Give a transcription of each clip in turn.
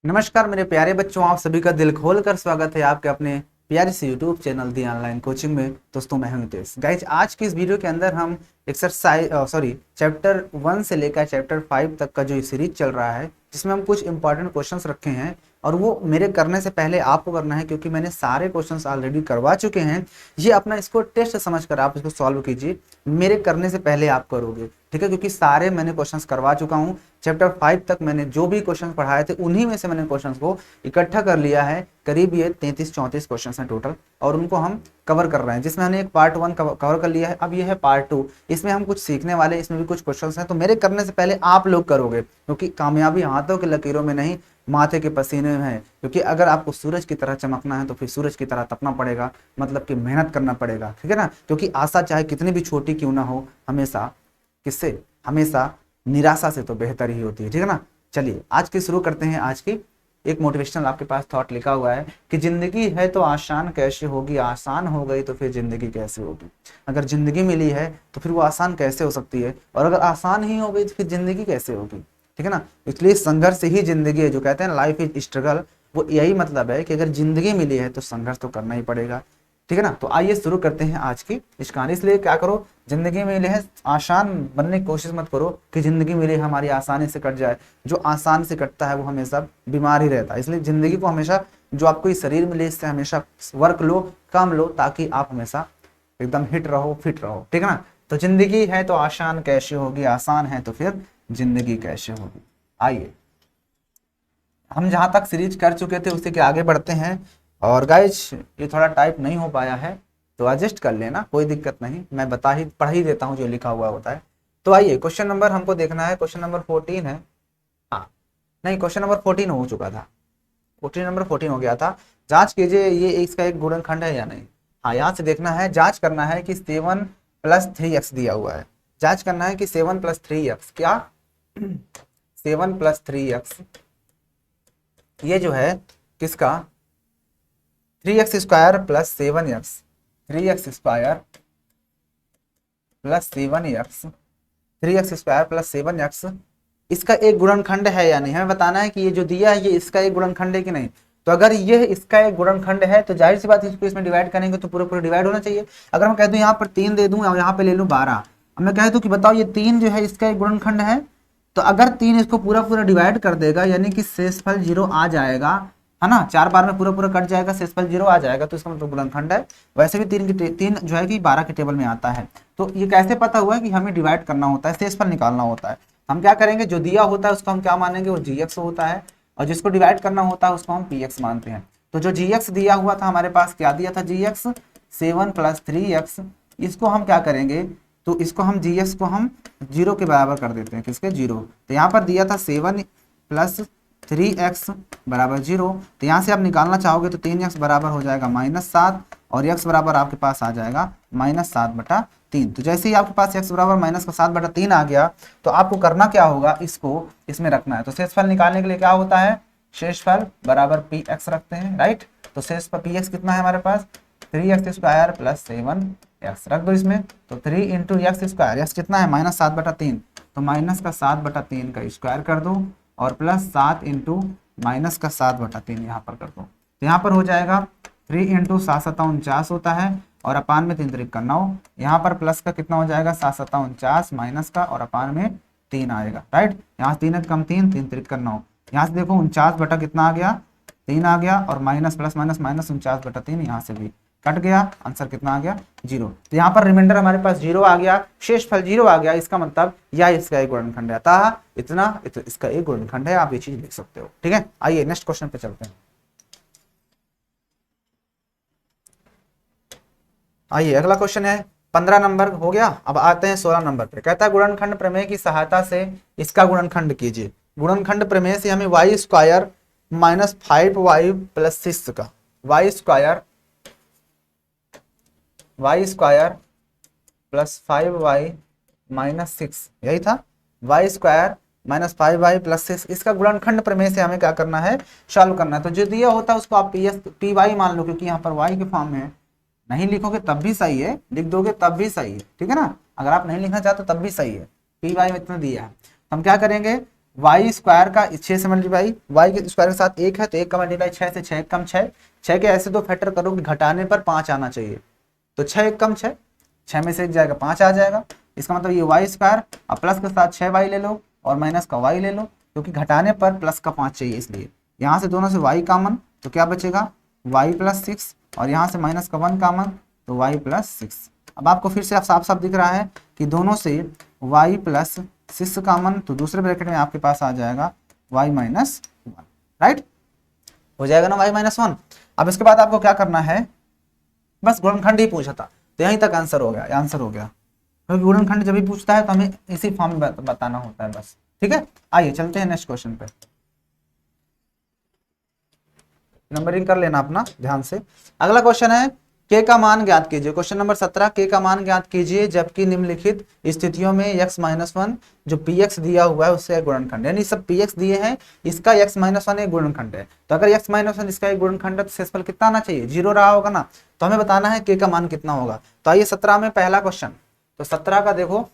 नमस्कार मेरे प्यारे बच्चों, आप सभी का दिल खोल कर स्वागत है आपके अपने प्यारे से यूट्यूब चैनल दी ऑनलाइन कोचिंग में। दोस्तों मैं हूं नितेश। गाइज आज की इस वीडियो के अंदर हम चैप्टर 1 से लेकर चैप्टर 5 तक का जो सीरीज चल रहा है, जिसमें हम कुछ इंपॉर्टेंट क्वेश्चंस रखे हैं और वो मेरे करने से पहले आपको करना है, क्योंकि मैंने सारे क्वेश्चंस ऑलरेडी करवा चुके हैं। ये अपना इसको टेस्ट समझकर आप इसको सॉल्व कीजिए, मेरे करने से पहले आप करोगे, ठीक है? क्योंकि सारे मैंने क्वेश्चंस करवा चुका हूँ। चैप्टर 5 तक मैंने जो भी क्वेश्चंस पढ़ाए थे उन्हीं में से मैंने क्वेश्चंस को इकट्ठा कर लिया है। करीब ये 33-34 क्वेश्चंस हैं टोटल, और उनको हम कवर कर रहे हैं, जिसमें हमने एक पार्ट 1 कवर कर लिया है। अब ये है पार्ट 2, इसमें हम कुछ सीखने वाले, इसमें भी कुछ क्वेश्चंस हैं। तो मेरे करने से पहले आप लोग करोगे, क्योंकि कामयाबी हाथों के लकीरों में नहीं, माथे के पसीने में है। क्योंकि अगर आपको सूरज की तरह चमकना है तो फिर सूरज की तरह तपना पड़ेगा, मतलब कि मेहनत करना पड़ेगा, ठीक है ना? क्योंकि आशा चाहे कितनी भी छोटी क्यों ना हो, हमेशा किससे, हमेशा निराशा से तो बेहतर ही होती है, ठीक है ना? चलिए आज की शुरू करते हैं। आज की एक मोटिवेशनल आपके पास थॉट लिखा हुआ है कि जिंदगी है तो आसान कैसे होगी, आसान हो गई तो फिर जिंदगी कैसे होगी। अगर जिंदगी मिली है तो फिर वो आसान कैसे हो सकती है, और अगर आसान ही हो गई तो फिर जिंदगी कैसे होगी, ठीक है ना? इसलिए संघर्ष से ही जिंदगी है। जो कहते हैं लाइफ इज स्ट्रगल, वो यही मतलब है कि अगर जिंदगी मिली है तो संघर्ष तो करना ही पड़ेगा, ठीक है ना? तो आइए शुरू करते हैं आज की इस कहानी। इसलिए क्या करो, जिंदगी में मिले है आसान बनने की कोशिश मत करो कि जिंदगी मिले हमारी आसानी से कट जाए। जो आसान से कटता है वो हमेशा बीमार ही रहता है। इसलिए जिंदगी को हमेशा, जो आपको ये शरीर मिले, इससे हमेशा वर्क लो, कम लो, ताकि आप हमेशा एकदम हिट रहो, फिट रहो, ठीक है ना? तो जिंदगी है तो आसान कैसे होगी, आसान है तो फिर जिंदगी कैसे होगी। आइए हम जहां तक सीरीज कर चुके थे उससे के आगे बढ़ते हैं। और गाइज ये थोड़ा टाइप नहीं हो पाया है तो एडजस्ट कर लेना, कोई दिक्कत नहीं, मैं पढ़ ही देता हूँ जो लिखा हुआ होता है। तो आइए क्वेश्चन नंबर हमको देखना है, क्वेश्चन नंबर 14 है। हाँ, नहीं, क्वेश्चन नंबर 14 हो चुका था, क्वेश्चन नंबर 14 हो गया था। जांच कीजिए ये इसका एक गुणनखंड है या नहीं। हाँ, यहाँ से देखना है, जांच करना है कि 7 + 3x दिया हुआ है। जांच करना है कि 7 + 3x क्या 7 + 3x ये जो है किसका 3x² + 7x 3x² + 7x 3x² + 7x इसका एक गुणनखंड है या नहीं, हमें बताना है कि ये जो दिया है ये इसका एक गुणनखंड है कि नहीं। तो अगर ये इसका एक गुणनखंड है तो जाहिर सी बात है इसको इसमें डिवाइड करेंगे तो पूरा पूरा डिवाइड होना चाहिए। अगर मैं कह दूं यहाँ पर 3 दे दूं और यहाँ पे ले लूं 12, अब मैं कह दूं कि बताओ ये 3 जो है इसका एक गुणनखंड है, तो अगर 3 इसको पूरा पूरा डिवाइड कर देगा यानी कि शेषफल 0 आ जाएगा, है ना? 4 बार में पूरा पूरा कट जाएगा, शेषफल 0 आ जाएगा, तो इसका मतलब गुणनखंड है। वैसे भी 3 जो है कि 12 के टेबल में आता है। तो ये कैसे पता हुआ है कि हमें डिवाइड करना होता है, शेषफल निकालना होता है। हम क्या करेंगे, जो दिया होता है उसको हम क्या मानेंगे, वो gx होता है, और जिसको डिवाइड करना होता है उसको हम px मानते हैं। तो जो gx दिया हुआ था हमारे पास, क्या दिया था gx 7 + 3x, इसको हम क्या करेंगे, तो इसको हम gx को हम 0 के बराबर कर देते हैं, किसके 0। तो यहाँ पर दिया था 7 + 3x = 0, तो यहाँ से आप निकालना चाहोगे तो 3x बराबर हो जाएगा -7, और x बराबर आपके पास आ जाएगा -7/3। तो जैसे ही आपके पास x बराबर -7/3 आ गया तो आपको करना क्या होगा, इसको इसमें रखना है। तो शेषफल निकालने के लिए क्या होता है, शेषफल बराबर px रखते हैं, राइट? तो शेषफल px कितना है हमारे पास, 3x² + 7x रख दो इसमें। तो 3 × x², x कितना है -7/3, तो -7/3 का स्क्वायर कर दो, और +7 × -7/3 यहाँ पर कर दो। तो यहाँ पर हो जाएगा 3 × 7 × 7 = 49 होता है, और अपान में 3 × 3 = 9। यहाँ पर प्लस का कितना हो जाएगा, 7 × 7 = 49, माइनस का और अपान में 3 आएगा, राइट? यहाँ 3 कम 3, 3 × 3 = 9। यहाँ से देखो 49 बटा कितना आ गया, 3 आ गया, और माइनस प्लस माइनस माइनस 49/3 यहाँ से भी कट गया, आंसर कितना आ गया 0। तो यहाँ पर रिमाइंडर हमारे पास 0 आ गया, शेषफल 0 आ गया, इसका मतलब या इसका एक गुणनखंड है, अतः इतना इसका एक गुणनखंड है। आप ये चीज लिख सकते हो, ठीक है? आइए नेक्स्ट क्वेश्चन पे चलते हैं। आइए अगला क्वेश्चन है, 15 नंबर हो गया। अब आते हैं 16 नंबर पे। कहता है गुणनखंड प्रमेय की सहायता से इसका गुणनखंड कीजिए। गुणनखंड प्रमेय से हमें y² - 5y + 6 का y² + 5y - 6 यही था, y² - 5y + 6 इसका गुणनखंड प्रमेय से हमें क्या करना है, सॉल्व करना है। तो जो दिया होता है उसको आप py मान लो, क्योंकि यहाँ पर y के फॉर्म में है। नहीं लिखोगे तब भी सही है, लिख दोगे तब भी सही है, ठीक है ना? अगर आप नहीं लिखना चाहते तब भी सही है, py में इतना दिया है। तो हम क्या करेंगे, वाई स्क्वायर का 6 से मल्टीप्लाई, वाई के स्क्वायर के साथ 1 है तो 1 का मल्टीप्लाई 6 से, 6 कम 6, 6 के ऐसे दो फैक्टर करो कि घटाने पर 5 आना चाहिए, तो 6 1 कम 6, 6 में से 1 जाएगा 5 आ जाएगा। इसका मतलब ये वाई स्क्वायर, अब प्लस के साथ 6 वाई ले लो और माइनस का वाई ले लो, क्योंकि घटाने पर प्लस का 5 चाहिए, इसलिए यहाँ से दोनों से वाई कॉमन तो क्या बचेगा वाई प्लस 6, और यहाँ से माइनस का 1 कॉमन तो वाई प्लस 6। अब आपको फिर से साफ साफ दिख रहा है कि दोनों से y प्लस 6 कॉमन, तो दूसरे ब्रैकेट में आपके पास आ जाएगा y माइनस 1, राइट, हो जाएगा ना y माइनस 1। अब इसके बाद आपको क्या करना है, बस गुणनखंड ही पूछा था तो यहीं तक आंसर हो गया, आंसर हो गया, क्योंकि गुणनखंड जब भी पूछता है तो हमें इसी फॉर्म में बताना होता है बस, ठीक है। आइए चलते हैं नेक्स्ट क्वेश्चन पे, नंबरिंग कर लेना अपना ध्यान से। अगला क्वेश्चन है k का मान ज्ञात कीजिए, क्वेश्चन नंबर 17, k का मान ज्ञात कीजिए जबकि निम्नलिखित स्थितियों में x माइनस 1 जो px दिया हुआ है उससे एक गुणनखंड, यानी सब px दिए हैं, इसका x माइनस 1 एक गुणनखंड है, तो अगर x माइनस 1 इसका एक गुणनखंड है तो शेषफल कितना आना चाहिए, 0 रहा होगा ना, तो हमें बताना है k का मान कितना होगा। तो आइए 17 में पहला क्वेश्चन, तो 17 का देखो,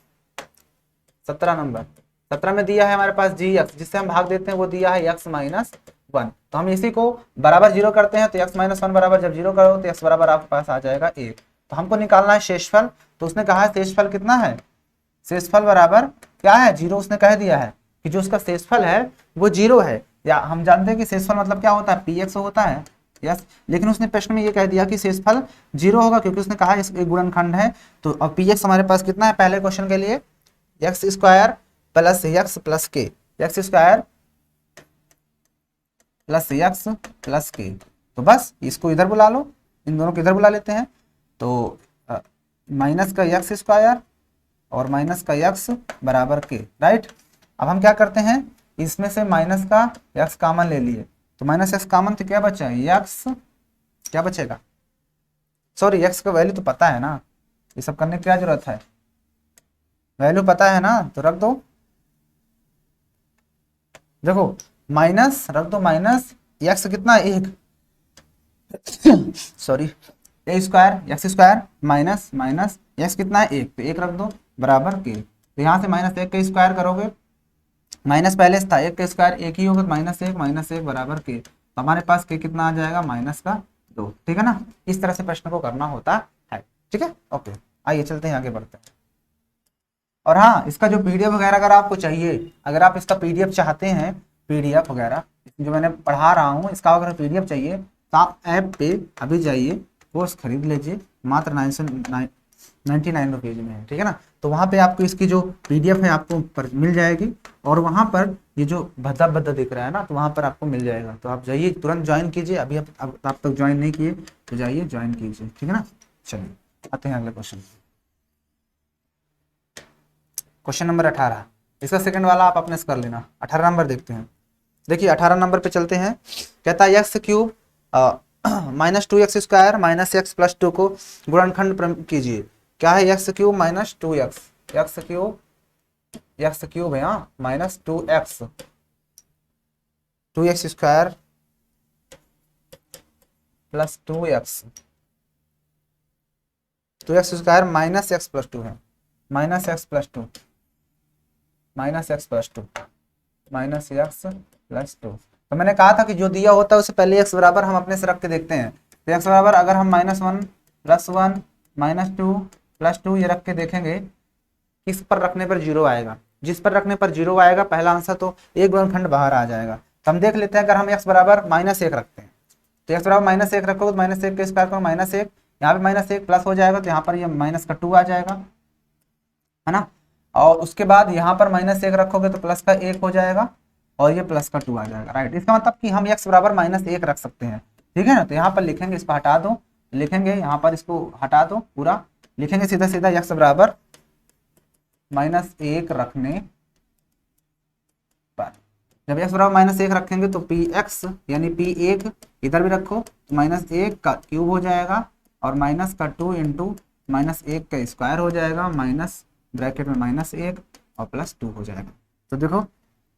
17 नंबर, 17 में दिया है हमारे पास gx, जिससे हम भाग देते हैं वो दिया है x माइनस 1, तो हम इसी को बराबर 0 करते हैं, तो x माइनस 1 बराबर जब 0 करो तो x बराबर आपके पास आ जाएगा 1। तो हमको निकालना है शेषफल, तो उसने कहा है शेषफल कितना है, शेषफल बराबर क्या है 0, उसने कह दिया है कि जो उसका शेषफल है वो 0 है, या हम जानते हैं कि शेषफल मतलब क्या होता है px होता है, यस, लेकिन उसने प्रश्न में ये कह दिया कि शेषफल 0 होगा क्योंकि उसने कहा इस एक गुणनखंड है। तो अब px हमारे पास कितना है पहले क्वेश्चन के लिए, X square plus X plus K, X square plus X plus K, तो बस इसको इधर बुला लो, इन दोनों को इधर बुला लेते हैं, तो माइनस का एक्स स्क्वायर और माइनस का एक्स बराबर के, राइट। अब हम क्या करते हैं, इसमें से माइनस का एक्स कॉमन ले लिए, तो माइनस एक्स कॉमन तो क्या बचा एक्स, क्या बचेगा, सॉरी एक्स का वैल्यू तो पता है ना, ये सब करने की क्या जरूरत है, वैल्यू पता है ना, तो रख दो, देखो माइनस रख दो, माइनस एक्स कितना 1 sorry A square X square minus minus X कितना है 1, तो 1 रख दो बराबर के, तो यहाँ से माइनस 1 का स्क्वायर करोगे, माइनस पहले था 1 का स्क्वायर 1 ही होगा, तो माइनस 1 बराबर के, तो हमारे पास के कितना आ जाएगा माइनस का 2, ठीक है ना। इस तरह से प्रश्न को करना होता है, ठीक है, ओके। आइए चलते हैं आगे बढ़ते हैं। और हाँ, इसका जो पीडीएफ वगैरह अगर आपको चाहिए, अगर आप इसका पीडीएफ चाहते हैं, पीडीएफ वगैरह जो मैंने पढ़ा रहा हूँ इसका अगर पीडीएफ चाहिए तो आप ऐप पे अभी जाइए, कोर्स खरीद लीजिए, मात्र 99 रुपीज़ में है, ठीक है ना। तो वहाँ पे आपको इसकी जो पीडीएफ है आपको पर मिल जाएगी, और वहाँ पर ये जो भद्दा भद्दा दिख रहा है ना, तो वहाँ पर आपको मिल जाएगा, तो आप जाइए तुरंत ज्वाइन कीजिए, अभी आप तक ज्वाइन नहीं किए तो जाइए ज्वाइन कीजिए, ठीक है ना। चलिए आते हैं अगले क्वेश्चन, क्वेश्चन नंबर 18, इसका सेकंड वाला आप अपने से कर लेना। 18 नंबर देखते हैं, देखिए 18 नंबर पे चलते हैं, कहता है x cube minus 2x square minus x plus 2 को गुणनखंड कीजिए, क्या है x cube minus 2x, x cube है यहाँ minus 2x square plus 2x square minus x plus 2 है, माइनस एक्स प्लस 2 तो मैंने कहा था कि जो दिया होता है उससे पहले एक्स बराबर हम अपने से रख के देखते हैं, तो एक्स बराबर अगर हम -1 +1 -2 +2 ये रख के देखेंगे, किस पर रखने पर 0 आएगा, जिस पर रखने पर 0 आएगा पहला आंसर, तो एक गुणनखंड बाहर आ जाएगा। तो हम देख लेते हैं, अगर हम एक्स बराबर -1 रखते हैं तो एक्स बराबर -1 रखोगे तो -1 के स्क्वायर करो -1, यहाँ पे -1 प्लस हो जाएगा तो यहाँ पर ये माइनस का 2 आ जाएगा, है ना, और उसके बाद यहाँ पर -1 रखोगे तो प्लस का 1 हो जाएगा और ये प्लस का 2 आ जाएगा, राइट। इसका मतलब कि हम x बराबर -1 रख सकते हैं, ठीक है ना। तो यहाँ पर लिखेंगे, इसको हटा दो, लिखेंगे यहाँ पर इसको हटा दो पूरा, लिखेंगे सीधा सीधा x बराबर -1 रखने पर, जब x बराबर -1 रखेंगे तो px यानी p1 इधर भी रखो, -1 का क्यूब हो जाएगा और माइनस का 2 इंटू -1 का स्क्वायर हो जाएगा, माइनस ब्रैकेट में -1 और +2 हो जाएगा। तो देखो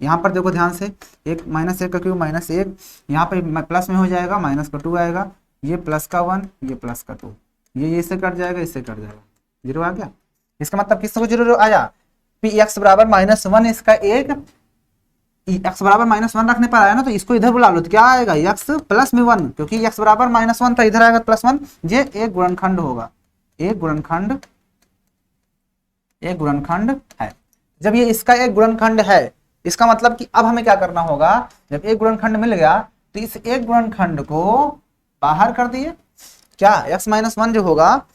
यहाँ पर देखो ध्यान से, एक -1 का क्यूब -1, यहाँ पे प्लस में हो जाएगा, माइनस का 2 आएगा, ये प्लस का 1 ये प्लस का 2, ये इससे कट जाएगा, इससे कट जाएगा, 0 आ गया। इसका मतलब किसको 0 आया, px बराबर -1 इसका एक x बराबर -1 रखने पर आया ना, तो इसको इधर बुला लो तो क्या आएगा x प्लस में 1, क्योंकि x बराबर -1 था, इधर आएगा +1। ये एक गुणनखंड होगा, एक गुणनखंड है। जब ये इसका एक गुणनखंड है, इसका मतलब कि अब हमें क्या करना होगा, जब एक गुणनखंड मिल गया तो इस एक गुणनखंड को बाहर कर दिए, क्या x-1 जो होगा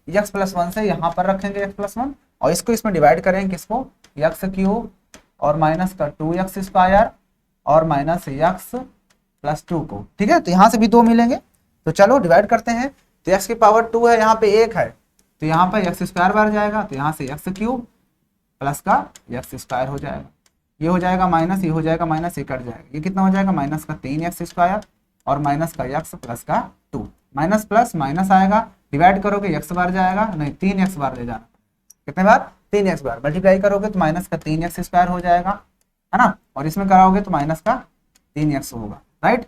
x+1 से यहाँ पर रखेंगे x+1, और इसको इसमें डिवाइड करेंगे, किसको, x³ और माइनस का 2x² और माइनस x+2 को। ठीक है, तो यहाँ से भी 2 मिलेंगे, तो चलो डिवाइड करते हैं। तो x की पावर 2 है, यहाँ पे 1 है, तो यहाँ पर x² बार जाएगा, तो यहाँ से x³ प्लस का x² हो जाएगा, ये हो जाएगा माइनस, ये हो जाएगा माइनस, ये कट जाएगा, ये कितना हो जाएगा माइनस का 3x² और माइनस का x प्लस का 2, माइनस प्लस माइनस आएगा, डिवाइड करोगे x बार जाएगा, नहीं 3x बार ले जाना, कितने बार 3x बार, मल्टीप्लाई करोगे तो माइनस का 3x² हो जाएगा, है ना, और इसमें कराओगे तो माइनस का 3x होगा, राइट।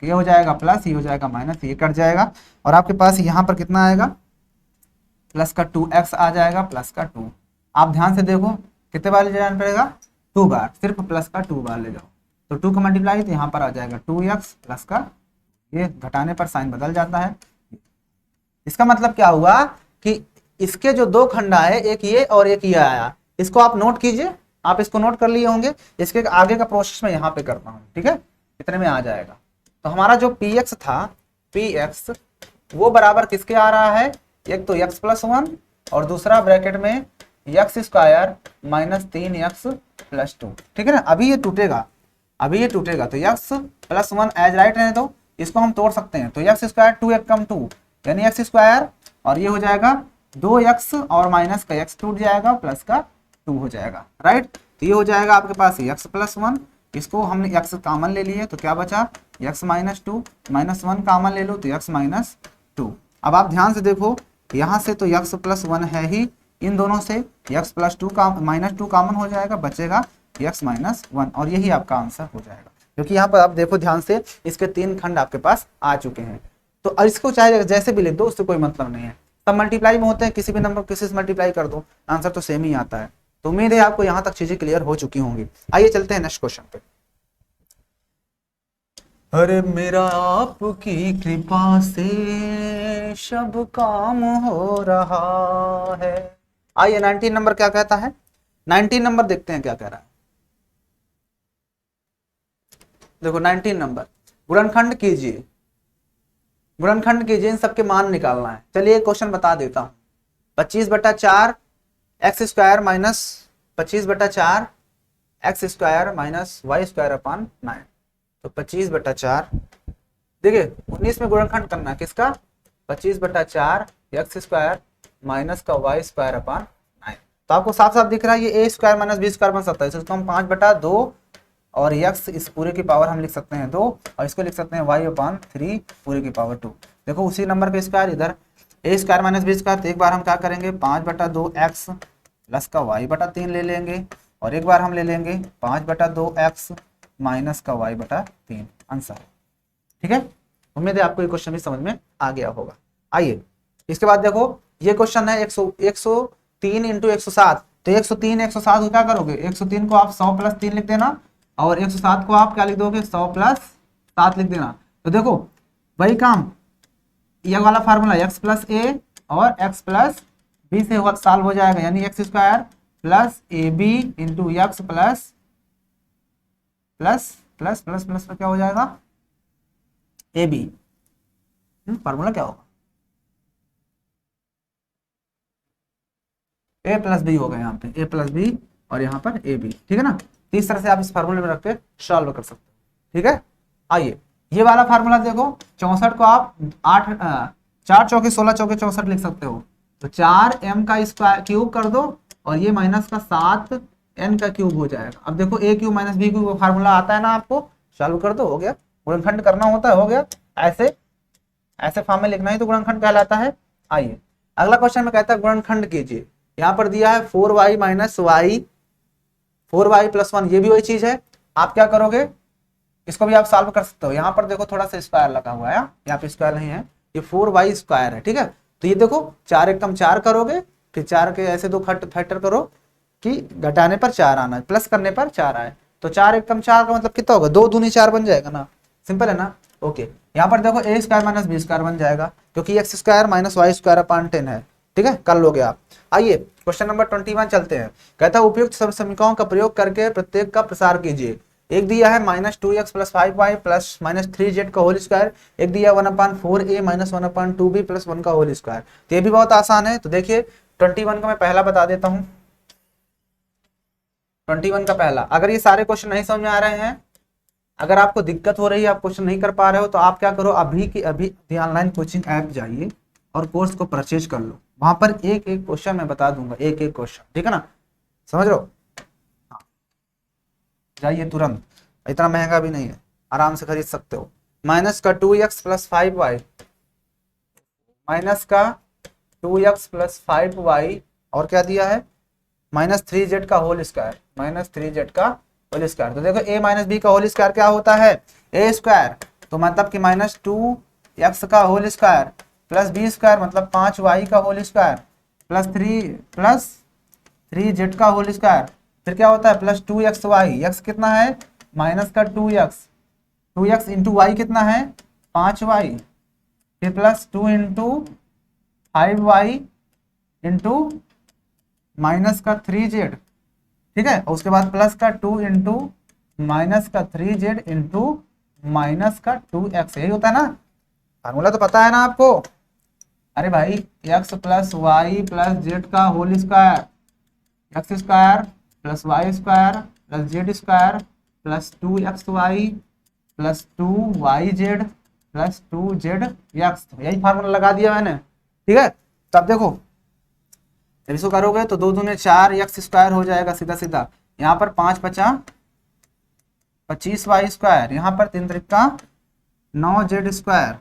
ये हो जाएगा प्लस, ये हो जाएगा माइनस, ये कट जाएगा, और आपके पास यहाँ पर कितना आएगा, प्लस का 2x आ जाएगा, प्लस का 2। आप ध्यान से देखो कितने बार ले जाना पड़ेगा, 2 बार, सिर्फ प्लस का 2 बार ले जाओ, तो 2 का मल्टीप्लाई तो यहाँ पर आ जाएगा 2x प्लस का, ये घटाने पर साइन बदल जाता है। इसका मतलब क्या हुआ कि इसके जो 2 खंड आए, एक ये और एक ये आया, इसको आप नोट कीजिए, आप इसको नोट कर लिए होंगे, इसके आगे का प्रोसेस मैं यहाँ पे करता हूँ, ठीक है, इतने में आ जाएगा। तो हमारा जो px था, px वो बराबर किसके आ रहा है, एक तो x+1 और दूसरा ब्रैकेट में x² माइनस 3x+2, ठीक है ना। अभी ये टूटेगा, तो x+1 एज राइट रहने दो, इसको हम तोड़ सकते हैं, तो x² 2 1 कम 2 यानी x² और ये हो जाएगा 2x और माइनस का x टूट जाएगा, प्लस का 2 हो जाएगा, राइट। तो ये हो जाएगा आपके पास x+1, इसको हमने x कॉमन ले लिए तो क्या बचा x-2, -1 कॉमन ले लो तो x-2। अब आप ध्यान से देखो, यहाँ से तो x+1 है ही, इन दोनों से x+2 का -2 कॉमन हो जाएगा, बचेगा x-1, और यही आपका आंसर हो जाएगा, क्योंकि यहाँ पर आप देखो ध्यान से, इसके 3 खंड आपके पास आ चुके हैं। तो इसको चाहे जैसे भी लिख दो, उससे कोई मतलब नहीं है, सब मल्टीप्लाई में होते हैं, किसी भी नंबर किसी से मल्टीप्लाई कर दो, आंसर तो सेम ही आता है। तो उम्मीद है आपको यहाँ तक चीजें क्लियर हो चुकी होंगी। आइए चलते हैं नेक्स्ट क्वेश्चन पे। अरे मेरा आपकी कृपा से सब काम हो रहा है। आइए 19 नंबर क्या कहता है, 19 नंबर देखते हैं क्या कह रहा है। देखो 19 नंबर, गुणनखंड कीजिए, इन सबके मान निकालना है। चलिए क्वेश्चन बता देता हूं, 25/4 x² minus 25/4 x² minus y²/9, तो 25/4, देखिए 19 में गुणनखंड करना है किसका, 25/4 x² माइनस का y²/9। तो आपको साफ साफ दिख रहा है ये a² माइनस b² बन सकता है, इसको हम 5/2 और x इस पूरे की पावर हम लिख सकते हैं 2, और इसको लिख सकते हैं y/3 पूरे की पावर 2। देखो उसी नंबर का स्क्वायर इधर a² माइनस b², तो एक बार हम क्या करेंगे 5/2x प्लस का y/3 ले लेंगे, और एक बार हम ले लेंगे 5/2x माइनस का y/3 आंसर, ठीक है। उम्मीद है आपको ये क्वेश्चन भी समझ में आ गया होगा। आइए इसके बाद देखो ये क्वेश्चन है 103 इंटू 107, तो 103 107 को क्या करोगे, 103 को आप 100 प्लस 3 लिख देना, और 107 को आप क्या लिख दोगे 100 प्लस 7 लिख देना। तो देखो वही काम, ये वाला फार्मूला x प्लस a और x प्लस b से सॉल्व हो जाएगा, यानी x² plus ab into x plus plus plus plus plus क्या हो जाएगा ab, फार्मूला क्या होगा a प्लस बी होगा, यहाँ पे a प्लस बी और यहाँ पर ab, ठीक है ना। तो इस तरह से आप इस फार्मूले में रख के सॉल्व कर सकते हो, ठीक है। आइए ये वाला फार्मूला देखो, 64 को आप 4 चौके 16 चौके 64 लिख सकते हो, तो 4m का स्क्वायर क्यूब कर दो, और ये माइनस का 7n का क्यूब हो जाएगा। अब देखो a cube minus B cube formula आता है ना आपको, सॉल्व कर दो, हो गया। गुणनखंड करना होता है, हो गया। ऐसे फॉर्म में लिखना ही तो गुणनखंड कहलाता है। आइए अगला क्वेश्चन में कहता है गुणनखंड कीजिए। यहाँ पर दिया है 4y minus Y 4y plus 1, ये भी वही चीज है। आप क्या करोगे, इसको भी आप सॉल्व कर सकते हो। यहाँ पर देखो थोड़ा सा स्क्वायर लगा हुआ है, यहाँ पे स्क्वायर नहीं है, ये 4y² है, ठीक है। तो ये देखो 4 एकम 4 करोगे, फिर 4 के ऐसे 2 फैक्टर करो कि घटाने पर 4 आना है, प्लस करने पर 4 आए, तो 4 एकम 4 का मतलब कितना होगा, 2 दूनी 4 बन जाएगा ना, सिंपल है ना। ओके, यहाँ पर देखो A square minus B square बन जाएगा, क्योंकि X square minus Y square upon 10 है। ठीक है, कर लोगे आप। आइए क्वेश्चन नंबर 21 चलते हैं। कहता है उपयुक्त सब समीकरणों का प्रयोग करके प्रत्येक का प्रसार कीजिए। एक दिया है -2x plus 5y plus -3z का होल स्क्वायर, एक दिया 1/4a माइनस 1/2b प्लस 1 का होल स्क्वायर। तो ये भी बहुत आसान है। तो देखिए 21 का मैं पहला बता देता हूँ। 21 का पहला, अगर ये सारे क्वेश्चन नहीं समझ में आ रहे हैं, अगर आपको दिक्कत हो रही है, आप क्वेश्चन नहीं कर पा रहे हो, तो आप क्या करो, अभी की अभी ऑनलाइन कोचिंग ऐप जाइए और कोर्स को परचेज कर लो। वहां पर एक एक क्वेश्चन मैं बता दूंगा, एक एक क्वेश्चन, ठीक है ना, समझ लो। हाँ, जाइए तुरंत, इतना महंगा भी नहीं है, आराम से खरीद सकते हो। माइनस का 2x प्लस 5y, माइनस का 2x प्लस 5y, और क्या दिया है -3z का होल स्क्वायर, -3z का होल स्क्वायर। तो देखो a माइनस बी का होल स्क्वायर क्या होता है, a स्क्वायर, तो मतलब कि -2x का whole square plus B square मतलब 5y का होल स्क्वायर प्लस 3z का होल स्क्वायर, फिर क्या होता है +2xy, x कितना है माइनस का 2x इंटू वाई कितना है 5y, फिर +2 इंटू 5y इंटू माइनस का 3z, ठीक है, और उसके बाद प्लस का 2 इंटू माइनस का 3z इंटू माइनस का 2x, यही होता है ना, फार्मूला तो पता है ना आपको। अरे भाई x plus Y plus Z का whole square, X square plus Y square plus Z square plus 2xy plus 2yz plus 2zx, यही फार्मूला लगा दिया मैंने, ठीक है। तब देखो जब इसको करोगे तो 2 दूने 4 एक्स स्क्वायर हो जाएगा सीधा सीधा, यहाँ पर 5 पचा 25y स्क्वायर, यहाँ पर 3 त्रिका 9z स्क्वायर,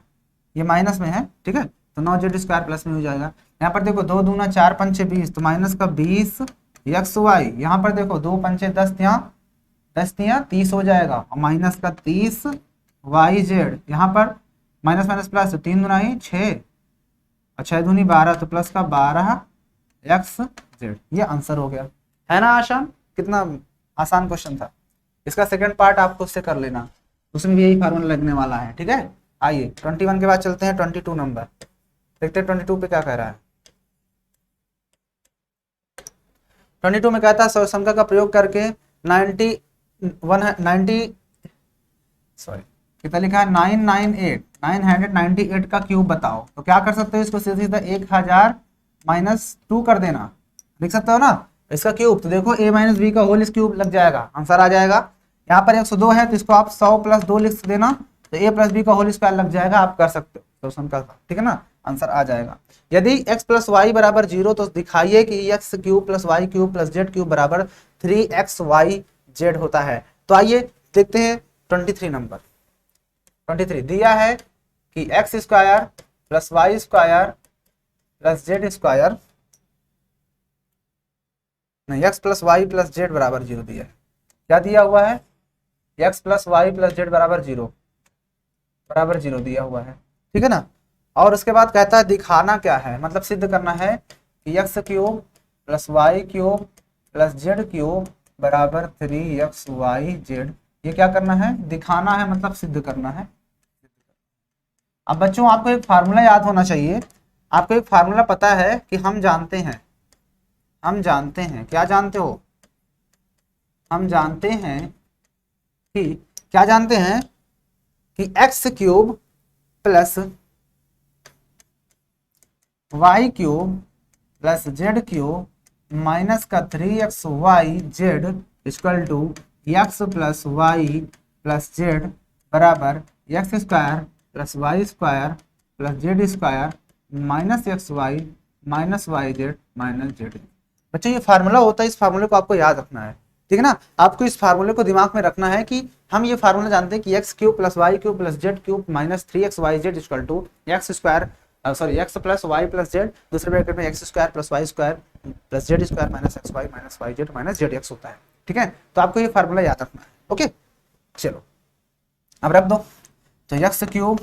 ये माइनस में है, ठीक है, तो 9z स्क्वायर प्लस में हो जाएगा। यहाँ पर देखो 2 दूना 4 पंचे 20, तो माइनस का 20 xy, यहाँ पर देखो 2 पंचे 10 तिया 30 हो जाएगा, और माइनस का 30 yz, यहाँ पर माइनस माइनस प्लस, तो 3 दूना ही 6 और 6 दूनी 12, तो प्लस का 12 xz, ये आंसर हो गया, है ना आसान, कितना आसान क्वेश्चन था। इसका सेकंड पार्ट आपको उससे कर लेना, उसमें भी यही फार्मूला लगने वाला है, ठीक है। आइए 21 के बाद चलते हैं 22 नंबर, देखते हैं 22 पे क्या कह रहा है। 22 में कहता है सौरसंख्या का प्रयोग करके 998 का क्यूब बताओ। तो क्या कर सकते हो, इसको सीधा सीधा 1000 -2 कर देना, लिख सकते हो ना, इसका क्यूब। तो देखो a माइनस बी का होल क्यूब लग जाएगा, आंसर आ जाएगा। यहाँ पर 102 है तो इसको आप 100 प्लस 2 लिख देना, तो a प्लस बी का होल स्क्वायर लग जाएगा, आप कर सकते हो सौरसंख्या का, ठीक है ना, आंसर आ जाएगा। यदि x प्लस वाई बराबर 0, तो दिखाइए कि x cube plus Y cube plus Z cube बराबर 3xyz होता है। तो आइए देखते हैं 23 नंबर। 23 दिया है कि X square plus Y square plus Z square, नहीं, X plus Y plus Z बराबर 0 दिया है। क्या दिया हुआ है, X plus Y plus Z बराबर 0 दिया हुआ है, ठीक है ना। और उसके बाद कहता है दिखाना क्या है, मतलब सिद्ध करना है कि X cube plus Y cube plus Z cube बराबर 3xyz, ये क्या करना है, दिखाना है, मतलब सिद्ध करना है। अब बच्चों आपको एक फार्मूला याद होना चाहिए, आपको एक फार्मूला पता है कि हम जानते हैं क्या जानते हो, हम जानते हैं कि क्या जानते हैं कि X cube plus Y cube plus Z cube minus का 3xyz equal to X plus Y plus Z बराबर X square plus Y square plus Z square minus X Y minus Y Z minus Z. बच्चों ये formula होता है, इस फार्मूले को आपको याद रखना है, ठीक है ना। आपको इस फार्मूले को दिमाग में रखना है कि हम ये फार्मूला जानते हैं कि X cube plus Y cube plus Z cube minus 3xyz equal to X square X plus Y plus Z, दूसरे ब्रैकेट में X square plus Y square plus Z square minus X Y minus Y Z minus Z X होता है, ठीक है। तो आपको ये formula याद रखना है, ओके। चलो अब रख दो, तो X cube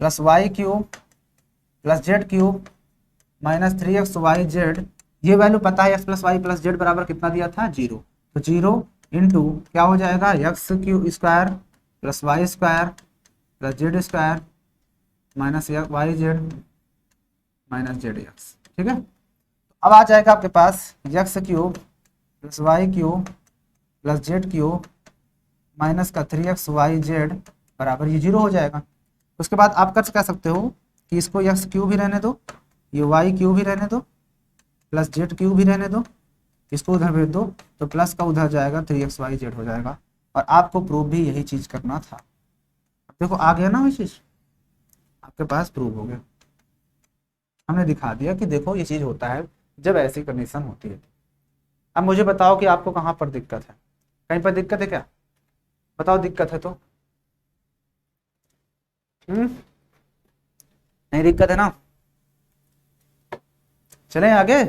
plus Y cube plus Z cube minus 3xyz, ये वैल्यू पता है, X plus Y plus Z बराबर कितना दिया था 0, तो 0 इंटू क्या हो जाएगा, X Q square plus Y square plus Z square minus Y Z minus Z X. ठीक है, अब आ जाएगा आपके पास X cube plus Y cube plus Z cube minus का 3xyz बराबर ये 0 हो जाएगा। उसके बाद आप कर क्या सकते हो कि इसको एक्स क्यूब भी रहने दो, ये वाई क्यूब भी रहने दो, प्लस जेड क्यूब भी रहने दो, इसको उधर भेज दो तो प्लस का उधर जाएगा 3xyz हो जाएगा। और आपको प्रूव भी यही चीज करना था। देखो आ गया ना, वही चीज आपके पास प्रूव हो गया। हमने दिखा दिया कि देखो ये चीज होता है जब ऐसी कंडीशन होती है। अब मुझे बताओ कि आपको कहाँ पर दिक्कत है, कहीं पर दिक्कत है क्या, बताओ दिक्कत है तो। नहीं दिक्कत है ना, चलें आगे।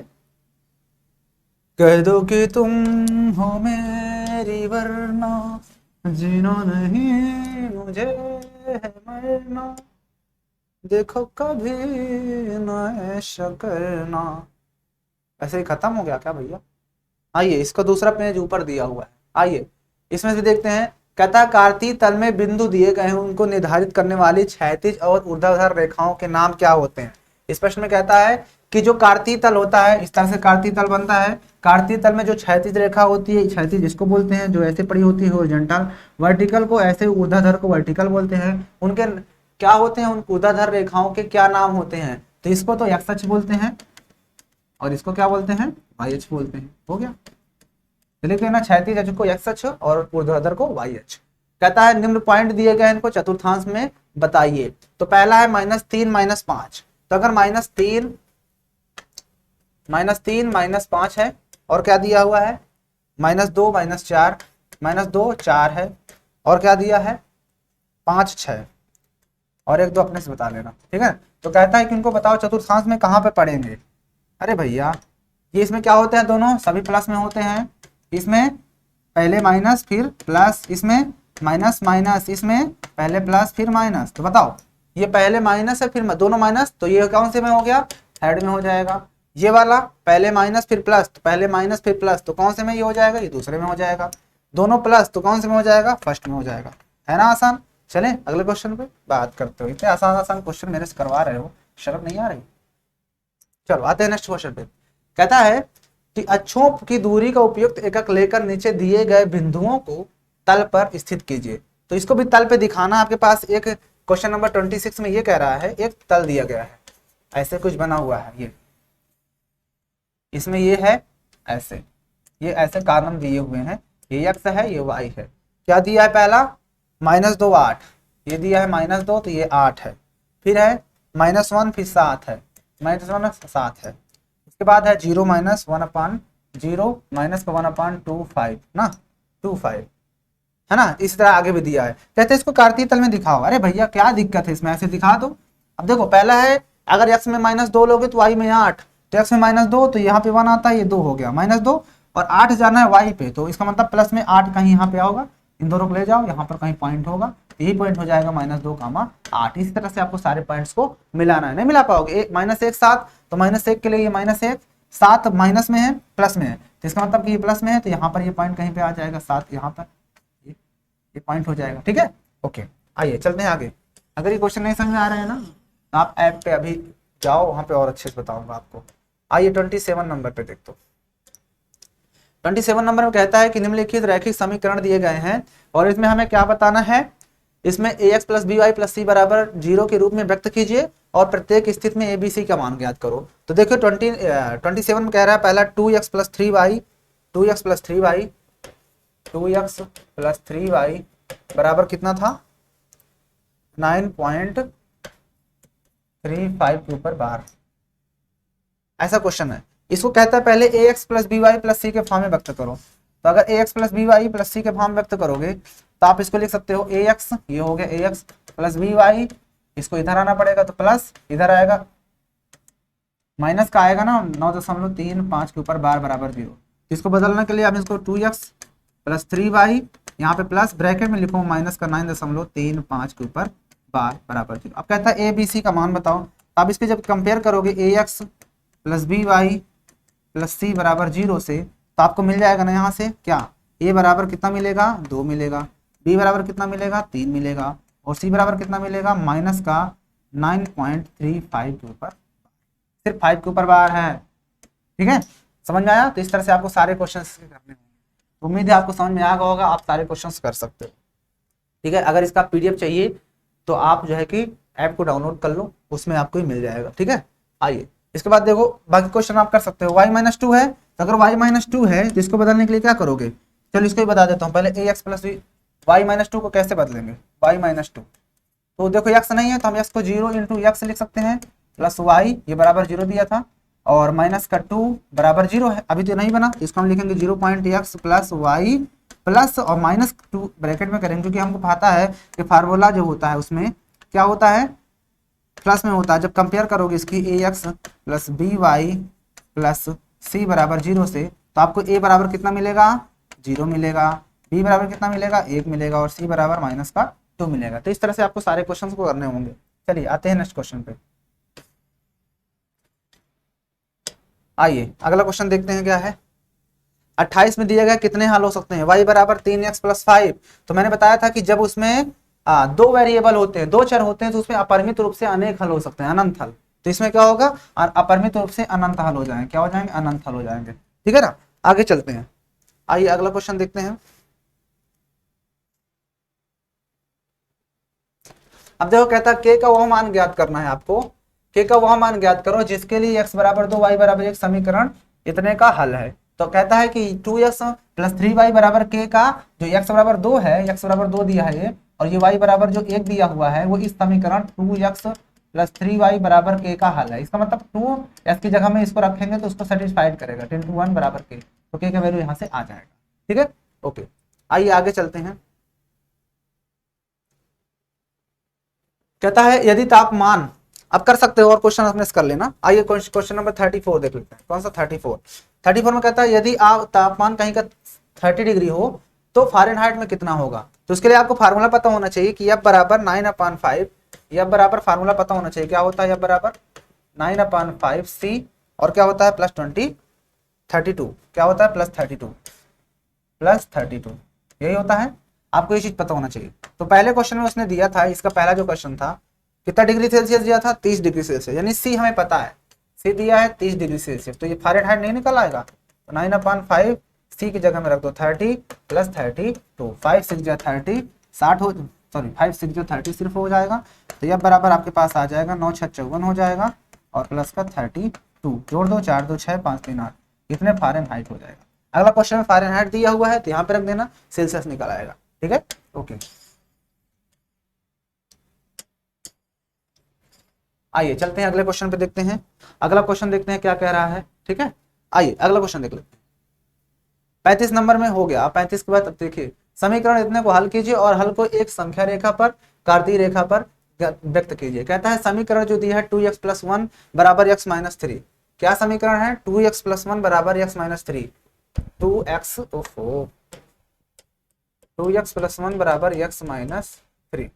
कह दो कि तुम हो मेरी वरना जीना नहीं मुझे है मरना, देखो कभी ना ऐसा करना। ऐसे ही खत्म हो गया क्या भैया। आइए इसका दूसरा पेज ऊपर दिया हुआ है, आइए इसमें से देखते हैं। कहता कार्तीय तल में बिंदु दिए गए हैं, उनको निर्धारित करने वाली क्षैतिज और ऊर्ध्वाधर रेखाओं के नाम क्या होते हैं। इस प्रश्न में कहता है कि जो कार्तीय तल होता है, इस तरह से कार्तीय तल बनता है। कार्तीय तल में जो क्षैतिज रेखा होती है, क्षैतिज इसको बोलते हैं, जो ऐसे पड़ी होती है हॉरिजॉन्टल, वर्टिकल को ऐसे, ऊर्ध्वाधर को वर्टिकल बोलते हैं। उनके क्या होते हैं, उन ऊर्ध्वाधर रेखाओं के क्या नाम होते हैं। तो इसको तो एक्स अक्ष बोलते हैं और इसको क्या बोलते हैं, वाई अक्ष बोलते हैं। हो गया, लिख लेना क्षैतिज अक्ष को एक्स अक्ष और ऊर्ध्वाधर को वाई अक्ष। कहता है निम्न पॉइंट दिए गए इनको चतुर्थांश में बताइए। तो पहला है -3 -5, तो अगर -3 -5 है और क्या दिया हुआ है -2 -4, -2 4 है और क्या दिया है 5 6 और 1 2 अपने से बता लेना। ठीक है, तो कहता है कि इनको बताओ चतुर्थांश में कहाँ पे पढ़ेंगे। अरे भैया ये इसमें क्या होते हैं, दोनों सभी प्लस में होते हैं। इसमें पहले माइनस फिर प्लस, इसमें माइनस माइनस, इसमें पहले प्लस फिर माइनस। तो बताओ ये पहले माइनस है फिर दोनों माइनस, तो ये कौन से में हो गया, थर्ड में हो जाएगा। ये वाला पहले माइनस फिर प्लस, तो पहले माइनस फिर प्लस, तो कौन से में ये हो जाएगा, ये दूसरे में हो जाएगा। दोनों प्लस तो कौन से में हो जाएगा, फर्स्ट में हो जाएगा। है ना आसान। चले अगले क्वेश्चन पे बात करते हो। इतने आसान आसान क्वेश्चन मेरे से करवा रहे हो, शर्म नहीं आ रही। चलो आते हैं नेक्स्ट क्वेश्चन पे। कहता है कि अक्षों की दूरी का उपयुक्त एकक लेकर नीचे दिए गए बिंदुओं को तल पर स्थित कीजिए। तो इसको भी तल पे दिखाना। आपके पास एक क्वेश्चन नंबर 26 में ये कह रहा है एक तल दिया गया है, ऐसे कुछ बना हुआ है, ये इसमें ये है ऐसे, ये ऐसे कॉलम दिए हुए हैं, ये एक्स है ये वाई है। क्या दिया है पहला -2 8, ये दिया है -2 तो ये 8 है, फिर है -1 फिर 7 है, -1 7 है। उसके बाद है 0 -1/0 माइनस का 1/25 ना 25 है ना। इस तरह आगे भी दिया है। कहते हैं इसको कार्तीय तल में दिखाओ। अरे भैया क्या दिक्कत है इसमें, ऐसे दिखा दो। अब देखो पहला है अगर x में -2 लोगे तो y में 8, तो x में -2 तो यहाँ पे 1 आता है, ये 2 हो गया -2 और 8 जाना है y पे, तो इसका मतलब प्लस में 8 कहीं यहाँ पे आओगा, इन दोनों को ले जाओ, यहाँ पर कहीं पॉइंट होगा, यही पॉइंट हो जाएगा -2 8। इसी तरह से आपको सारे पॉइंट्स को मिलाना है। नहीं मिला पाओगे, -1 7 तो -1 के लिए ये -1 7 माइनस में है प्लस में है, तो इसका मतलब कि ये प्लस में है, तो यहाँ पर ये पॉइंट कहीं पे आ जाएगा 7, यहाँ पर ये पॉइंट हो जाएगा। ठीक है, ओके आइए चलते हैं आगे। अगर ये क्वेश्चन नहीं समझ में आ रहा है ना, तो आप ऐप पे अभी जाओ, वहां पे और अच्छे से बताऊंगा आपको। आइए 27 नंबर पे देख दो। 27 नंबर में कहता है कि निम्नलिखित रैखिक समीकरण दिए गए हैं और इसमें हमें क्या बताना है, इसमें ax + by + c बराबर 0 के रूप में व्यक्त कीजिए और प्रत्येक स्थिति में abc का मान ज्ञात करो। तो देखो 27 में कह रहा है पहला 2x + 3y 2x + 3y 2x + 3y बराबर कितना था 9.35 के ऊपर बार। ऐसा क्वेश्चन है। इसको कहता है पहले ax + by + c के फॉर्म में व्यक्त करो। तो अगर ax + by + c के फॉर्म में व्यक्त करोगे तो आप इसको लिख सकते हो ax, ये हो गया ax + by, इसको इधर आना पड़ेगा तो प्लस इधर आएगा, माइनस का आएगा ना 9.35 के ऊपर बार बराबर 0। इसको बदलने के लिए आप इसको 2x + 3y, यहाँ पे प्लस ब्रैकेट में लिखो माइनस का 9.35 के ऊपर बार बराबर 0। अब कहता है abc का मान बताओ। अब इसके जब कंपेयर करोगे ax + by + c बराबर 0 से, तो आपको मिल जाएगा ना यहाँ से क्या ए बराबर कितना मिलेगा 2 मिलेगा, बी बराबर कितना मिलेगा 3 मिलेगा, और सी बराबर कितना मिलेगा माइनस का 9.35 के ऊपर, सिर्फ 5 के ऊपर बार है। ठीक है, समझ में आया? तो इस तरह से आपको सारे क्वेश्चन करने होंगे। तो उम्मीद है आपको समझ में आ गया होगा, आप सारे क्वेश्चन कर सकते हो। ठीक है, अगर इसका पीडीएफ चाहिए तो आप जो है कि ऐप को डाउनलोड कर लो, उसमें आपको ही मिल जाएगा। ठीक है, आइए इसके बाद देखो बाकी क्वेश्चन आप कर सकते हो। y-2 है, तो अगर y-2 है तो इसको बदलने के लिए क्या करोगे, चलो इसको ही बता देता हूँ पहले। ax प्लस y-2 को कैसे बदलेंगे, y-2 तो देखो x नहीं है तो हम x को 0 इंटू एक्स लिख सकते हैं, प्लस y ये बराबर 0 दिया था, और माइनस का 2 बराबर 0 है, अभी तो नहीं बना, इसको हम लिखेंगे 0.x प्लस y प्लस और माइनस 2 ब्रैकेट में करेंगे, क्योंकि हमको पता है कि फार्मूला जो होता है उसमें क्या होता है, प्लस में होता है। जब कंपेयर करोगे इसकी ax plus by plus c बराबर 0 से, तो आपको a बराबर कितना मिलेगा 0 मिलेगा, b बराबर कितना मिलेगा 1 मिलेगा, और c बराबर माइनस का 2 मिलेगा। तो इस तरह से आपको सारे क्वेश्चंस को करने होंगे। चलिए आते हैं नेक्स्ट क्वेश्चन पे। आइए अगला क्वेश्चन देखते हैं क्या है। 28 में दिया गया कितने हल हो सकते हैं, y बराबर 3x प्लस 5। तो मैंने बताया था कि जब उसमें दो वेरिएबल होते हैं, दो चर होते हैं, तो उसमें अपरिमित रूप से अनेक हल हो सकते हैं, अनंत हल। तो इसमें क्या होगा, अपरिमित रूप से अनंत हल हो जाएंगे, क्या हो जाएंगे, अनंत हल हो जाएंगे। ठीक है ना, आगे चलते हैं। आइए अगला क्वेश्चन देखते हैं। अब देखो कहता है k का वह मान ज्ञात करना है आपको, k का वह मान ज्ञात करो जिसके लिए x बराबर 2 y बराबर 1 समीकरण इतने का हल है। तो कहता है कि 2x प्लस 3y बराबर k का जो x बराबर 2 है, x बराबर 2 दिया है ये, और ये y बराबर जो 1 दिया हुआ है, वो इस समीकरण 2x प्लस 3y बराबर k का हल है। इसका मतलब 2x की जगह में इसको रखेंगे तो उसको सेटिस्फाइड करेगा, 10 to 1 बराबर k, तो k का वैल्यू यहाँ से आ जाएगा। ठीक है, ओके आइए आगे चलते हैं। कहता है यदि तापमान, अब कर सकते हो और क्वेश्चन अपने कर लेना। आइए क्वेश्चन नंबर 34 देख लेते हैं। कौन सा 34 में कहता है यदि आप तापमान कहीं का 30 डिग्री हो तो फ़ारेनहाइट में कितना होगा। तो उसके लिए आपको फार्मूला पता होना चाहिए कि F बराबर 9/5, F बराबर फार्मूला पता होना चाहिए, क्या होता है F बराबर 9/5 C, और क्या होता है प्लस 32, क्या होता है प्लस 32, यही होता है। आपको ये चीज पता होना चाहिए। तो पहले क्वेश्चन में उसने दिया था, इसका पहला जो क्वेश्चन था कितना डिग्री सेल्सियस दिया था, 30 डिग्री सेल्सियस, यानी सी हमें पता है, सी दिया है 30 डिग्री सेल्सियस, तो ये फ़ारेनहाइट नहीं निकल आएगा। तो 9/5 सी की जगह में रख दो 30 प्लस 32, 5 6 जा 30, 60 हो, सॉरी 5 6 जो 30 सिर्फ हो जाएगा। तो यह बराबर आपके पास आ जाएगा 9 6 54 हो जाएगा, और प्लस का 32 जोड़ दो, 4 2 6 5 3 8, इतने फ़ारेनहाइट हो जाएगा। अगला क्वेश्चन में फ़ारेनहाइट दिया हुआ है तो यहाँ पे रख देना, सेल्सियस निकल आएगा। ठीक है, ओके आइए चलते हैं अगले क्वेश्चन पे, देखते हैं अगला क्वेश्चन, देखते हैं क्या कह रहा है। ठीक है, आइए अगला क्वेश्चन देख लेते हैं। 35 नंबर में हो गया। 35 के बाद अब देखिए, समीकरण इतने को हल कीजिए और हल को एक संख्या रेखा पर, कार्तीय रेखा पर व्यक्त कीजिए। कहता है समीकरण जो दिया है 2x प्लस 1 बराबर x माइनस 3, क्या समीकरण है 2x प्लस 1 बराबर x माइनस 3, 2x प्लस 1 बराबर x माइनस 3,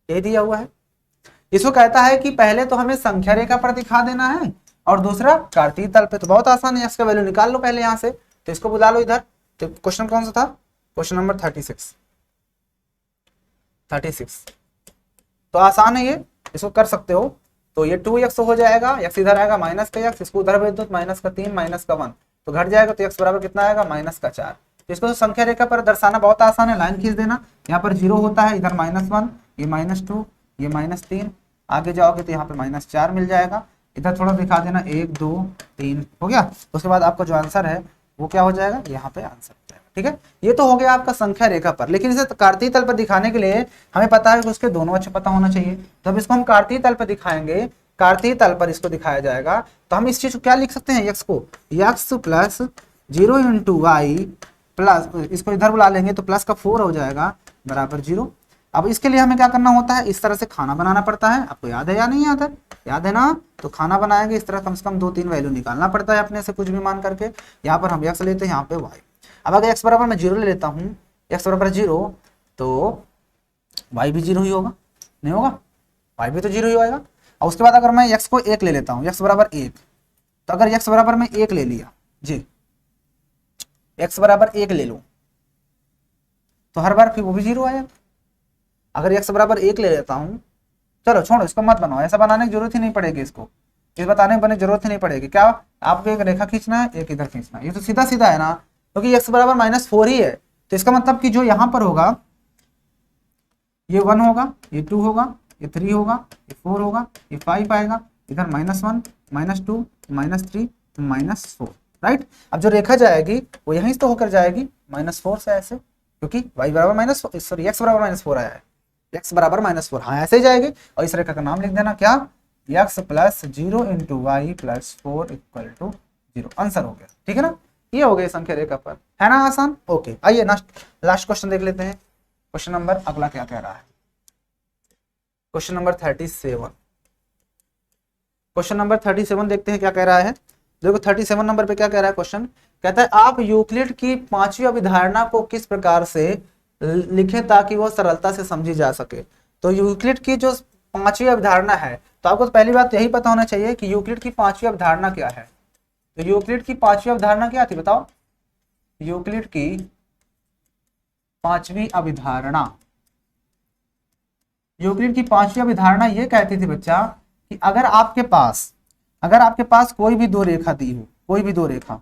ये दिया हुआ है। इसको कहता है कि पहले तो हमें संख्या रेखा पर दिखा देना है, और दूसरा कार्तीय तल पे। तो बहुत आसान है, x का वैल्यू निकाल लो पहले यहाँ से, तो इसको बुला लो इधर। तो क्वेश्चन कौन सा था, क्वेश्चन नंबर 36, तो आसान है ये, इसको कर सकते हो। तो ये 2x हो जाएगा, x इधर आएगा माइनस का x, इसको उधर भेज दो, माइनस का 3 माइनस का 1, तो घट जाएगा, तो x बराबर कितना आएगा माइनस का 4। तो इसको तो संख्या रेखा पर दर्शाना बहुत आसान है, लाइन खींच देना, यहाँ पर 0 होता है, इधर -1, ये -2, ये -3, आगे जाओगे तो यहाँ पे -4 मिल जाएगा, इधर थोड़ा दिखा देना 1 2 3 हो गया। उसके बाद आपका जो आंसर है वो क्या हो जाएगा, यहाँ पे आंसर हो जाएगा। ठीक है, ये तो हो गया आपका संख्या रेखा पर, लेकिन इसे कार्तीय तल पर दिखाने के लिए हमें पता है कि उसके दोनों अक्ष पता होना चाहिए। तो अब इसको हम कार्तीय तल पर दिखाएंगे, कार्तीय तल पर इसको दिखाया जाएगा, तो हम इस चीज को क्या लिख सकते हैं, x को x plus 0 into Y plus, इसको इधर बुला लेंगे तो प्लस का 4 हो जाएगा बराबर 0। अब इसके लिए हमें क्या करना होता है, इस तरह से खाना बनाना पड़ता है, आपको याद है या नहीं याद है, याद है ना। तो खाना बनाएंगे इस तरह, कम से कम 2-3 वैल्यू निकालना पड़ता है अपने से, कुछ भी मान करके। यहाँ पर हम x लेते हैं, यहाँ पे y। अब अगर x बराबर मैं 0 ले लेता हूँ, x बराबर 0, तो y भी 0 ही होगा, नहीं होगा, y भी तो 0 ही होगा। और उसके बाद अगर मैं x को 1 ले लेता हूँ, x बराबर 1, तो अगर x बराबर मैं 1 ले लिया जी, x बराबर 1 ले लूँ, तो हर बार फिर वो भी 0 आया। अगर x बराबर 1 ले लेता हूँ, चलो छोड़ो इसको मत बनाओ, ऐसा बनाने की जरूरत ही नहीं पड़ेगी, इसको इस बताने की जरूरत ही नहीं पड़ेगी। क्या आपको एक रेखा खींचना है, एक इधर खींचना है, ये तो सीधा सीधा है ना, क्योंकि x बराबर -4 ही है। तो इसका मतलब कि जो यहाँ पर होगा ये 1 होगा, ये 2 होगा, ये 3 होगा, ये 4 होगा, ये 5 आएगा, इधर -1 -2 -3 -4, राइट। अब जो रेखा जाएगी वो यहीं से तो होकर जाएगी -4 से ऐसे, क्योंकि y बराबर x बराबर -4 आया है, x बराबर -4, हाँ ऐसे ही जाएगी। और इस रेखा का नाम लिख देना क्या, x + 0 × y + 4 = 0, आंसर हो गया। ठीक है ना, ये हो गई संख्या रेखा पर, है ना आसान। ओके, आइए लास्ट क्वेश्चन देख लेते हैं। क्वेश्चन नंबर अगला क्या कह रहा है, क्वेश्चन नंबर 37। क्वेश्चन नंबर 37 देखते हैं क्या कह रहा है। देखो 37 नंबर पे क्या कह रहा है क्वेश्चन, कहता है आप यूक्लिड की 5वीं अभिधारणा को किस प्रकार से लिखें ताकि वह सरलता से समझी जा सके। तो यूक्लिड की जो 5वीं अभिधारणा है, तो आपको तो पहली बात यही पता होना चाहिए कि यूक्लिड की 5वीं अभिधारणा क्या है। तो यूक्लिड की 5वीं अभिधारणा क्या थी बताओ, यूक्लिड की 5वीं अभिधारणा, यूक्लिड की 5वीं अभिधारणा ये कहती थी बच्चा कि अगर आपके पास कोई भी दो रेखा दी हो, कोई भी दो रेखा,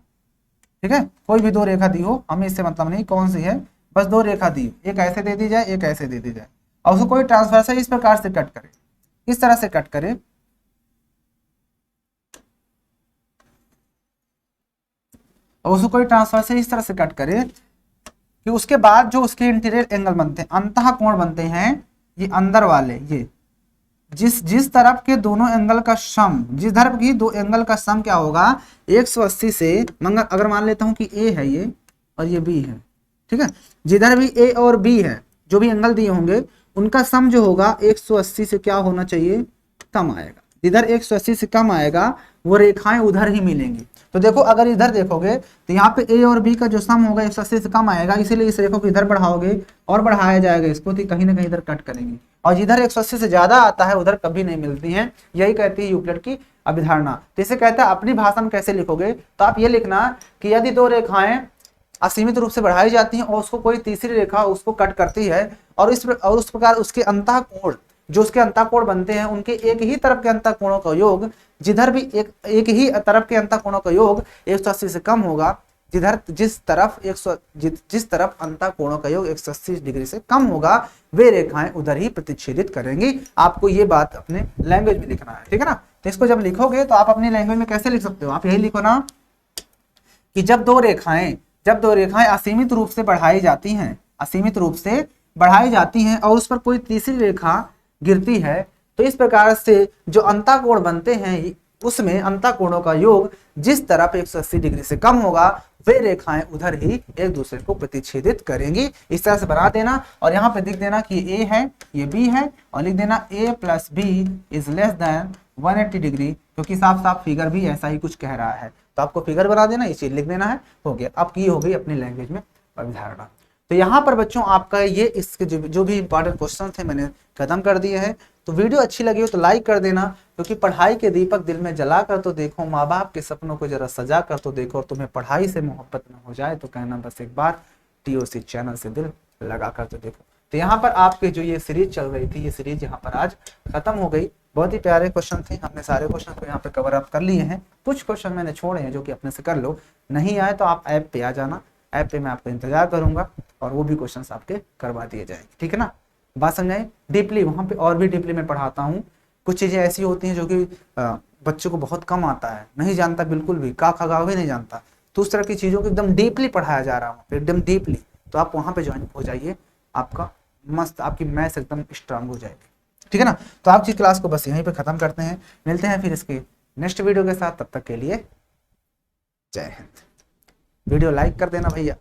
ठीक है, कोई भी दो रेखा दी हो, हमें इससे मतलब नहीं कौन सी है, बस दो रेखा दी, एक ऐसे दे दी जाए, एक ऐसे दे दी जाए, और उसको कोई ट्रांसवर्सल इस प्रकार से कट करे, इस तरह से कट करे, और उसको कोई ट्रांसवर्सल इस तरह से कट करे कि उसके बाद जो उसके इंटीरियर एंगल बनते हैं, अंतः कोण बनते हैं, ये अंदर वाले, ये जिस तरफ के दोनों एंगल का सम, जिस तरफ की दो एंगल का सम क्या होगा 180 से, अगर मान लेता हूं कि ए है ये और ये बी है, ठीक है, जिधर भी ए और बी है, जो भी एंगल दिए होंगे उनका सम जो होगा 180 से क्या होना चाहिए, कम आएगा। जिधर 180 से कम आएगा वो रेखाएं उधर ही मिलेंगी। तो देखो अगर इधर देखोगे तो यहाँ पे ए और बी का जो सम होगा 180 से कम आएगा, इसीलिए इस रेखा को इधर बढ़ाओगे और बढ़ाया जाएगा इसको, तो कहीं ना कहीं इधर कट करेंगे, और जिधर 180 से ज्यादा आता है उधर कभी नहीं मिलती हैं। यही कहती है यूक्लिड की अभिधारणा। तो इसे कहता है अपनी भाषा में कैसे लिखोगे, तो आप ये लिखना कि यदि दो रेखाएं असीमित रूप से बढ़ाई जाती हैं और उसको कोई तीसरी रेखा उसको कट करती है, और उस प्रकार उसके अंतः कोण, जो उसके अंतः कोण बनते हैं उनके एक ही तरफ के अंतः कोणों का योग, जिधर भी एक ही तरफ के अंतः कोणों का योग 180 से कम होगा, जिस तरफ अंतः कोणों का योग 180 डिग्री से कम होगा, वे रेखाएं उधर ही प्रतिच्छेदित करेंगी। आपको ये बात अपने लैंग्वेज में लिखना है, ठीक है ना। तो इसको जब लिखोगे तो आप अपनी लैंग्वेज में कैसे लिख सकते हो, आप यही लिखो ना कि जब दो रेखाएं असीमित रूप से बढ़ाई जाती हैं, असीमित रूप से बढ़ाई जाती हैं और उस पर कोई तीसरी रेखा गिरती है, तो इस प्रकार से जो अंतः कोण बनते हैं उसमें अंतः कोणों का योग जिस तरफ 180 डिग्री से कम होगा, वे रेखाएं उधर ही एक दूसरे को प्रतिच्छेदित करेंगी। इस तरह से बना देना और यहाँ पे लिख देना कि ए है, ये बी है, और लिख देना a + b is less than 180 degree, क्योंकि साफ साफ फिगर भी ऐसा ही कुछ कह रहा है। तो आपको फिगर बना देना, ये चीज लिख देना है, हो गया। अब की हो गई अपनी लैंग्वेज में अभिधारणा। तो यहाँ पर बच्चों आपका ये इसके जो भी इंपॉर्टेंट क्वेश्चन थे मैंने खत्म कर दिए हैं। तो वीडियो अच्छी लगी हो तो लाइक कर देना, क्योंकि पढ़ाई के दीपक दिल में जला कर तो देखो, माँ बाप के सपनों को जरा सजा कर तो देखो, और तुम्हें पढ़ाई से मोहब्बत न हो जाए तो कहना बस एक बार TOC चैनल से दिल लगा कर तो देखो। तो यहाँ पर आपके जो ये सीरीज चल रही थी, ये सीरीज यहाँ पर आज खत्म हो गई। बहुत ही प्यारे क्वेश्चन थे, हमने सारे क्वेश्चन को यहाँ पे कवर अप कर लिए हैं। कुछ क्वेश्चन मैंने छोड़े हैं जो कि अपने से कर लो, नहीं आए तो आप ऐप पे आ जाना, ऐप पे मैं आपका इंतजार करूंगा और वो भी क्वेश्चंस आपके करवा दिए जाएंगे, ठीक है ना। बात समझाएं डीपली, वहां पे और भी डीपली मैं पढ़ाता हूँ। कुछ चीजें ऐसी होती हैं जो कि बच्चों को बहुत कम आता है, नहीं जानता बिल्कुल भी, का खा भी नहीं जानता, तो उस तरह की चीजों को एकदम डीपली पढ़ाया जा रहा है, एकदम डीपली। तो आप वहां पे ज्वाइन हो जाइए, आपका मस्त, आपकी मैथ्स एकदम स्ट्रांग हो जाएगी, ठीक है ना। तो आप की क्लास को बस यहीं पे खत्म करते हैं, मिलते हैं फिर इसके नेक्स्ट वीडियो के साथ। तब तक के लिए जय हिंद। वीडियो लाइक कर देना भैया।